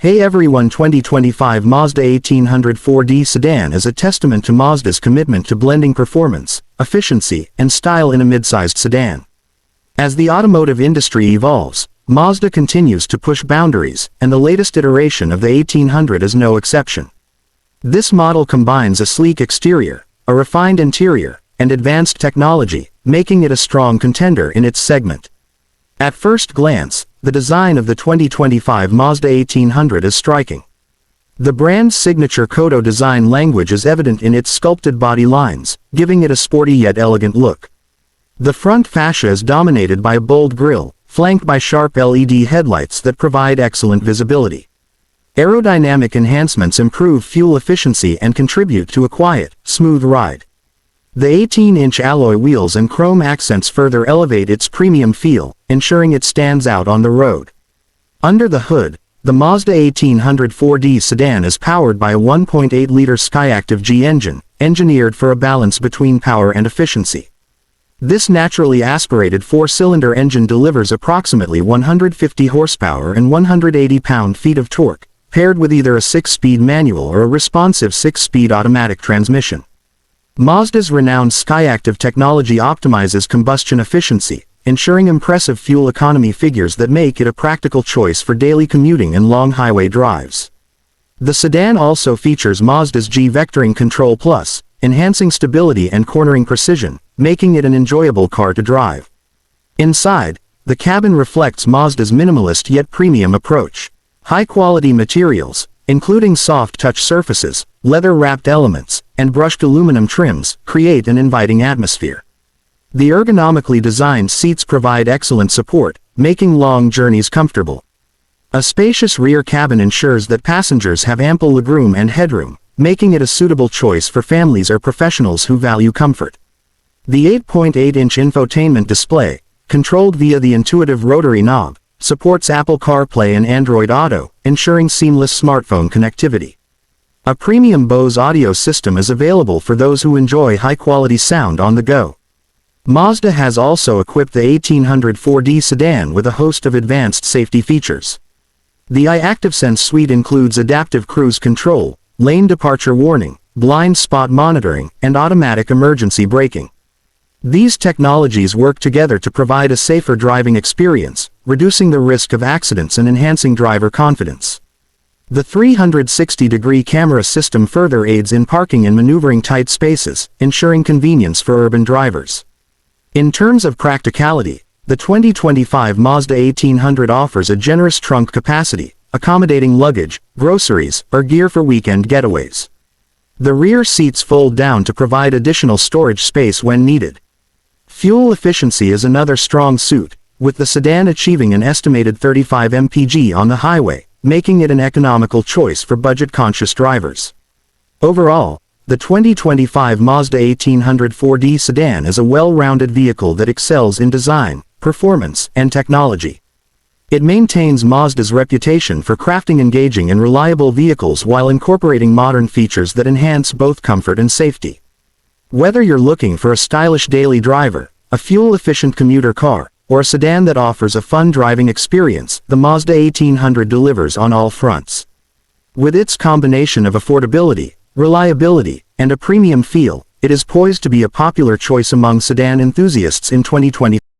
Hey everyone, 2025 Mazda 1800 4D sedan is a testament to Mazda's commitment to blending performance, efficiency, and style in a mid-sized sedan. As the automotive industry evolves, Mazda continues to push boundaries, and the latest iteration of the 1800 is no exception. This model combines a sleek exterior, a refined interior, and advanced technology, making it a strong contender in its segment. At first glance, the design of the 2025 Mazda 1800 is striking. The brand's signature Kodo design language is evident in its sculpted body lines, giving it a sporty yet elegant look. The front fascia is dominated by a bold grille, flanked by sharp LED headlights that provide excellent visibility. Aerodynamic enhancements improve fuel efficiency and contribute to a quiet, smooth ride. The 18-inch alloy wheels and chrome accents further elevate its premium feel, ensuring it stands out on the road. Under the hood, the Mazda 1800 4D sedan is powered by a 1.8-liter Skyactiv G engine, engineered for a balance between power and efficiency. This naturally aspirated four-cylinder engine delivers approximately 150 horsepower and 180 pound-feet of torque, paired with either a 6-speed manual or a responsive 6-speed automatic transmission. Mazda's renowned Skyactiv technology optimizes combustion efficiency, ensuring impressive fuel economy figures that make it a practical choice for daily commuting and long highway drives. The sedan also features Mazda's G-Vectoring Control Plus, enhancing stability and cornering precision, making it an enjoyable car to drive. Inside, the cabin reflects Mazda's minimalist yet premium approach. High-quality materials, including soft-touch surfaces, leather-wrapped elements, and brushed aluminum trims, create an inviting atmosphere. The ergonomically designed seats provide excellent support, making long journeys comfortable. A spacious rear cabin ensures that passengers have ample legroom and headroom, making it a suitable choice for families or professionals who value comfort. The 8.8-inch infotainment display, controlled via the intuitive rotary knob, supports Apple CarPlay and Android Auto, ensuring seamless smartphone connectivity. A premium Bose audio system is available for those who enjoy high-quality sound on the go. Mazda has also equipped the 1800 4D sedan with a host of advanced safety features. The iActiveSense suite includes adaptive cruise control, lane departure warning, blind spot monitoring, and automatic emergency braking. These technologies work together to provide a safer driving experience, reducing the risk of accidents and enhancing driver confidence. The 360-degree camera system further aids in parking and maneuvering tight spaces, ensuring convenience for urban drivers. In terms of practicality, the 2025 Mazda 1800 offers a generous trunk capacity, accommodating luggage, groceries, or gear for weekend getaways. The rear seats fold down to provide additional storage space when needed. Fuel efficiency is another strong suit, with the sedan achieving an estimated 35 mpg on the highway, making it an economical choice for budget-conscious drivers. Overall, the 2025 Mazda 1800 4D sedan is a well-rounded vehicle that excels in design, performance, and technology. It maintains Mazda's reputation for crafting engaging and reliable vehicles while incorporating modern features that enhance both comfort and safety. Whether you're looking for a stylish daily driver, a fuel-efficient commuter car, or a sedan that offers a fun driving experience, the Mazda 1800 delivers on all fronts. With its combination of affordability, reliability, and a premium feel, it is poised to be a popular choice among sedan enthusiasts in 2020.